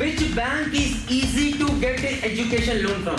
Which bank is easy to get an education loan from?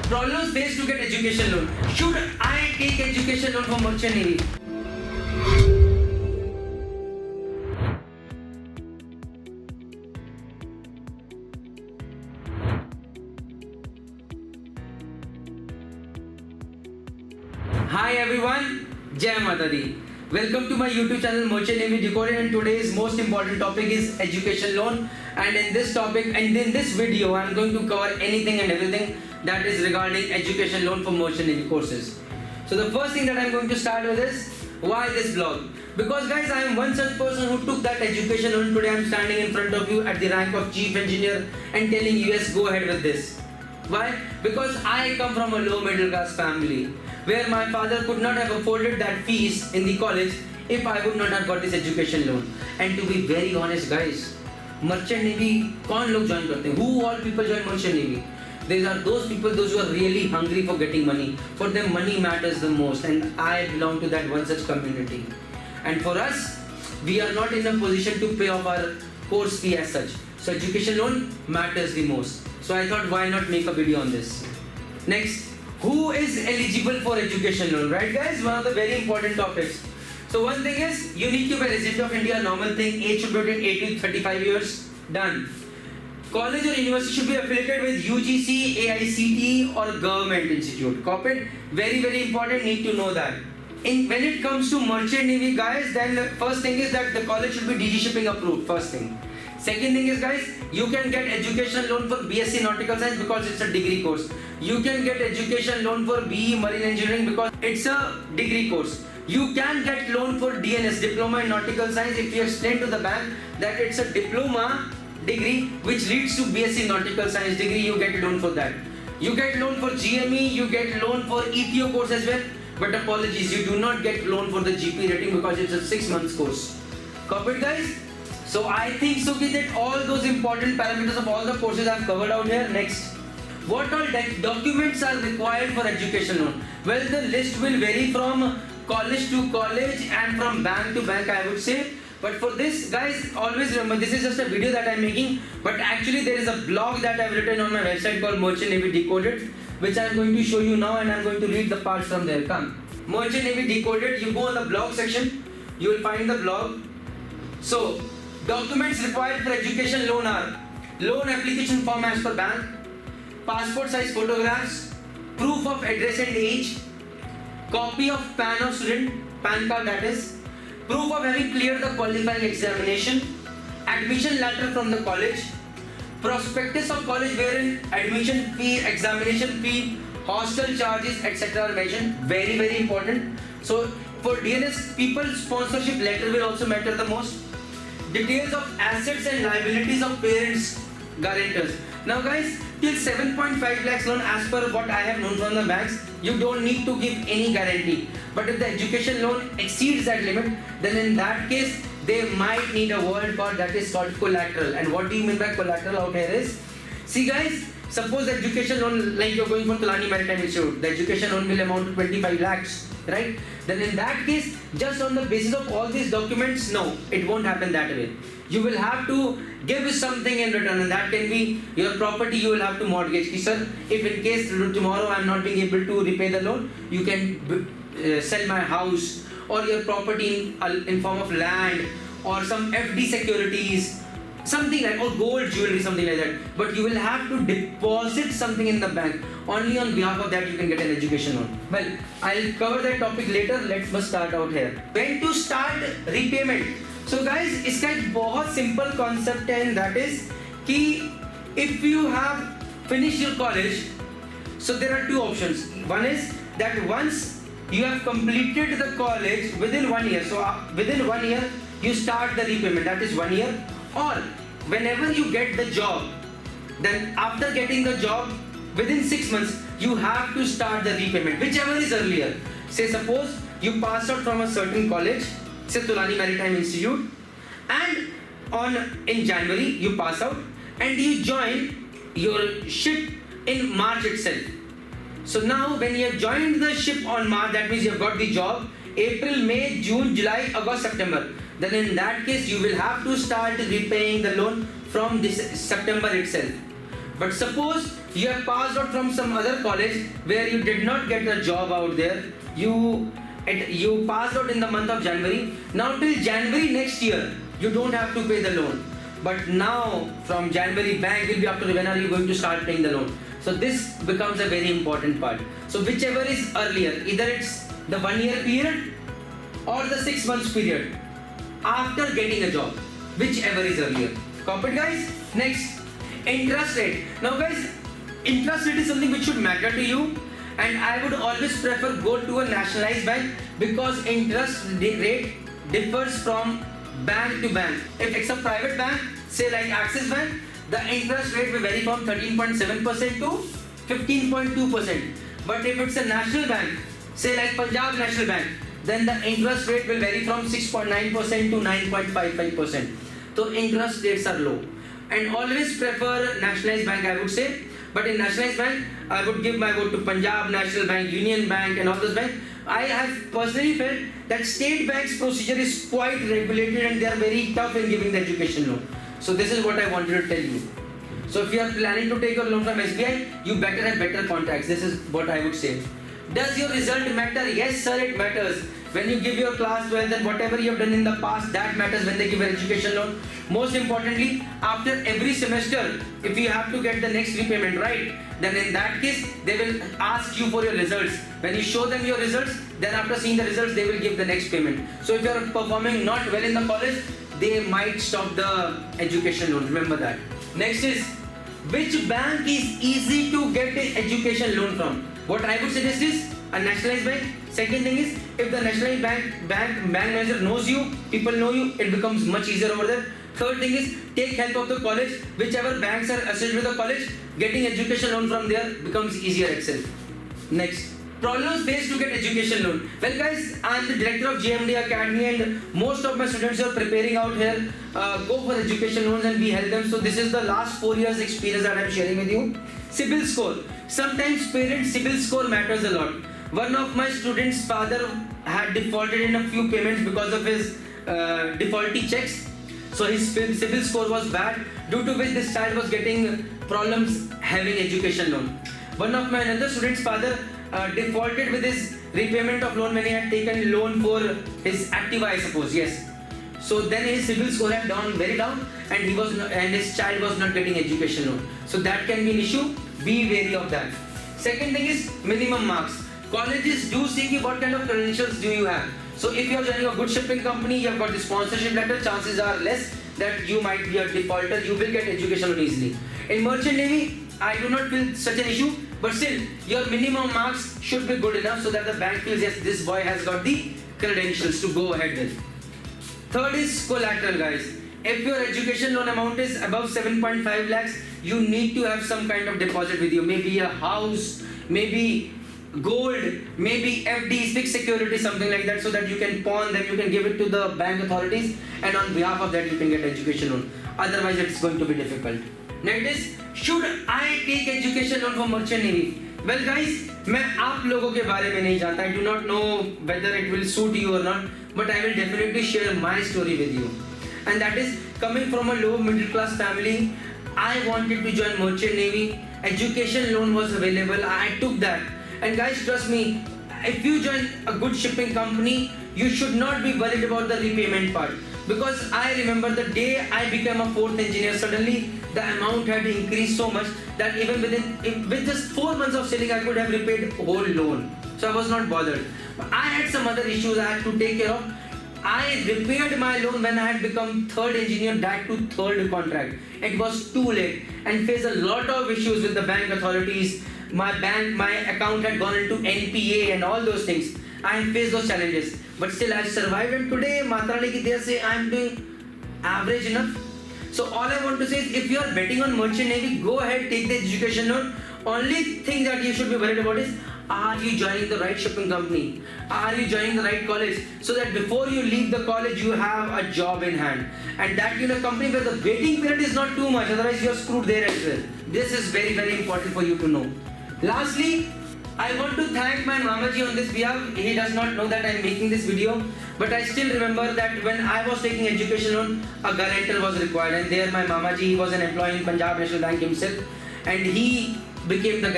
Problems faced to get education loan. Should I take education loan from Merchant Navy? Hi everyone, Jai Mata Di. Welcome to my YouTube channel Merchant Navy Decoded, and today's most important topic is education loan. And in this topic and in this video, I am going to cover anything and everything that is regarding education loan for Merchant Navy courses. So the first thing that I am going to start with is why this blog? Because guys, I am one such person who took that education loan. Today I am standing in front of you at the rank of chief engineer and telling you, yes, go ahead with this. Why? Because I come from a low middle class family where my father could not have afforded that fees in the college if I would not have got this education loan. And to be very honest guys, Merchant Navy, कौन लोग join करते हैं? Who all people join Merchant Navy? These are those people, those who are really hungry for getting money. For them money matters the most, and I belong to that one such community. And for us, we are not in a position to pay off our course fee as such. So education loan matters the most. So I thought, why not make a video on this? Next, who is eligible for education loan? Right guys, one of the very important topics. So one thing is, you need to be a resident of India, normal thing, age should be between 18 to 35 years, done. College or university should be affiliated with UGC, AICTE or government institute. Corporate, very important, need to know that. When it comes to Merchant Navy guys, then the first thing is that the college should be DG shipping approved, first thing. Second thing is guys, you can get education loan for BSc Nautical Science because it's a degree course. You can get education loan for BE Marine Engineering because it's a degree course. You can get loan for DNS, Diploma in Nautical Science, if you explain to the bank that it's a diploma degree which leads to BSc Nautical Science degree, you get loan for that. You get loan for GME, you get loan for ETO course as well. But apologies, you do not get loan for the GP rating because it's a 6 months course. Covered guys? So I think so that all those important parameters of all the courses I've covered out here. Next, what all documents are required for education loan? Well, the list will vary from college to college and from bank to bank, I would say. But for this guys, always remember, this is just a video that I'm making, but actually there is a blog that I've written on my website called Merchant Navy Decoded, which I'm going to show you now, and I'm going to read the parts from there. Come, Merchant Navy Decoded, you go on the blog section, you will find the blog. So documents required for education loan are loan application form as per bank, passport size photographs, proof of address and age, copy of PAN of student, PAN card that is, proof of having cleared the qualifying examination, admission letter from the college, prospectus of college wherein admission fee, examination fee, hostel charges, etc. are mentioned. Very important. So for DNS people, sponsorship letter will also matter the most. Details of assets and liabilities of parents, guarantors. Now guys, till 7.5 lakhs loan as per what I have known from the banks, you don't need to give any guarantee. But if the education loan exceeds that limit, then in that case, they might need a word called that is called collateral. And what do you mean by collateral out here is, see guys, suppose the education loan, like you're going for Tulani Maritime Institute, the education loan will amount to 25 lakhs, right? Then in that case, just on the basis of all these documents, no, it won't happen that way. You will have to give something in return, and that can be your property. You will have to mortgage. Sir, if in case tomorrow I am not being able to repay the loan, you can sell my house or your property in form of land or some FD securities, something like, or gold jewelry, something like that. But you will have to deposit something in the bank. Only on behalf of that you can get an education loan. Well, I'll cover that topic later. Let's first start out here. When to start repayment? So guys, इसका एक बहुत simple concept है, and that is कि if you have finished your college, so there are two options. One is that once you have completed the college within 1 year, so within 1 year you start the repayment, that is 1 year, or whenever you get the job, then after getting the job within 6 months you have to start the repayment, whichever is earlier. Say suppose you pass out from a certain college, say Tulani Maritime Institute, and in January you pass out and you join your ship in March itself. So now when you have joined the ship on March, that means you have got the job, April, May, June, July, August, September. Then in that case you will have to start repaying the loan from this September itself. But suppose you have passed out from some other college where you did not get a job out there, you passed out in the month of January. Now till January next year, you don't have to pay the loan. But now from January, bank will be up to when are you going to start paying the loan. So this becomes a very important part. So whichever is earlier, either it's the 1 year period or the 6 months period after getting a job, whichever is earlier. Copy, guys? Next, interest rate. Now guys, interest rate is something which should matter to you, and I would always prefer go to a nationalized bank because interest rate differs from bank to bank. If it's a private bank, say like Axis Bank, the interest rate will vary from 13.7% to 15.2%. But if it's a national bank, say like Punjab National Bank, then the interest rate will vary from 6.9% to 9.55%. So interest rates are low. And always prefer nationalized bank, I would say. But in nationalized bank, I would give my vote to Punjab National Bank, Union Bank and all those banks. I have personally felt that state banks procedure is quite regulated and they are very tough in giving the education loan. So this is what I wanted to tell you. So if you are planning to take a loan from SBI, you better have better contacts. This is what I would say. Does your result matter? Yes sir, it matters. When you give your class 12 and whatever you have done in the past, that matters when they give an education loan. Most importantly, after every semester, if you have to get the next repayment, right, then in that case, they will ask you for your results. When you show them your results, then after seeing the results, they will give the next payment. So if you are performing not well in the college, they might stop the education loan. Remember that. Next is, which bank is easy to get an education loan from? What I would suggest is a nationalized bank. Second thing is, if the nationalized bank manager knows you, people know you, it becomes much easier over there. Third thing is, take help of the college. Whichever banks are associated with the college, getting education loan from there becomes easier itself. Next, problems faced to get education loan. Well guys, I am the director of JMD Academy and most of my students who are preparing out here go for education loans and we help them. So this is the last 4 years experience that I am sharing with you. CIBIL score. Sometimes parents' CIBIL score matters a lot. One of my students' father had defaulted in a few payments because of his defaulty checks. So his CIBIL score was bad, due to which this child was getting problems having education loan. One of my another student's father defaulted with his repayment of loan when he had taken loan for his Activa, I suppose. Yes. So then his CIBIL score had gone very down, and his child was not getting education loan. So that can be an issue. Be wary of that. Second thing is minimum marks. Colleges do see what kind of credentials do you have. So if you are joining a good shipping company, you have got the sponsorship letter, chances are less that you might be a defaulter, you will get education loan easily. In Merchant Navy, I do not feel such an issue, but still, your minimum marks should be good enough so that the bank feels, yes, this boy has got the credentials to go ahead with. Third is collateral, guys. If your education loan amount is above 7.5 lakhs, you need to have some kind of deposit with you. Maybe a house, maybe gold, maybe FDs, fixed security, something like that, so that you can pawn them, you can give it to the bank authorities, and on behalf of that you can get education loan. Otherwise it's going to be difficult. Next is, should I take education loan for Merchant Navy? Well guys, मैं आप लोगों के बारे में नहीं जानता. I do not know whether it will suit you or not, but I will definitely share my story with you. And that is, coming from a low middle class family, I wanted to join Merchant Navy. Education loan was available. I took that. And guys, trust me, if you join a good shipping company, you should not be worried about the repayment part. Because I remember the day I became a 4th engineer, suddenly the amount had increased so much that even with just 4 months of selling, I could have repaid whole loan. So I was not bothered. But I had some other issues I had to take care of. I repaired my loan when I had become 3rd engineer, that to 3rd contract. It was too late and faced a lot of issues with the bank authorities. My account had gone into NPA and all those things. I faced those challenges, but still I survived, and today Matarani ki deya se I am doing average enough. So all I want to say is, if you are betting on Merchant Navy, go ahead, take the education loan. Only thing that you should be worried about is, are you joining the right shipping company? Are you joining the right college? So that before you leave the college, you have a job in hand. And that in a company where the waiting period is not too much, otherwise you are screwed there as well. This is very, very important for you to know. Lastly, I want to thank my Mamaji on this behalf. He does not know that I am making this video, but I still remember that when I was taking education loan, a guarantor was required, and there my Mamaji, he was an employee in Punjab National Bank himself, and he became the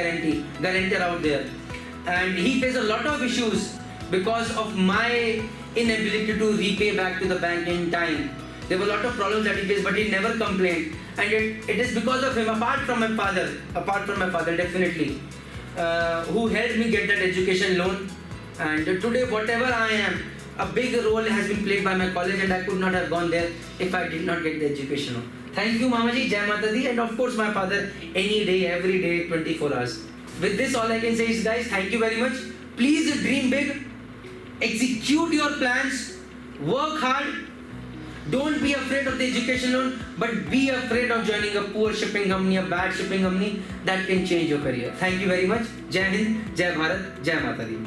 guarantor out there. And he faced a lot of issues because of my inability to repay back to the bank in time. There were a lot of problems that he faced, but he never complained. And it is because of him, apart from my father definitely, who helped me get that education loan. And today, whatever I am, a big role has been played by my college, and I could not have gone there if I did not get the education loan. Thank you, Mamaji, Jai Mata Di, and of course my father, any day, every day, 24 hours. With this, all I can say is, guys, thank you very much. Please dream big, execute your plans, work hard. Don't be afraid of the education loan, but be afraid of joining a poor shipping company, a bad shipping company that can change your career. Thank you very much. Jai Hind, Jai Bharat, Jai Mata Di.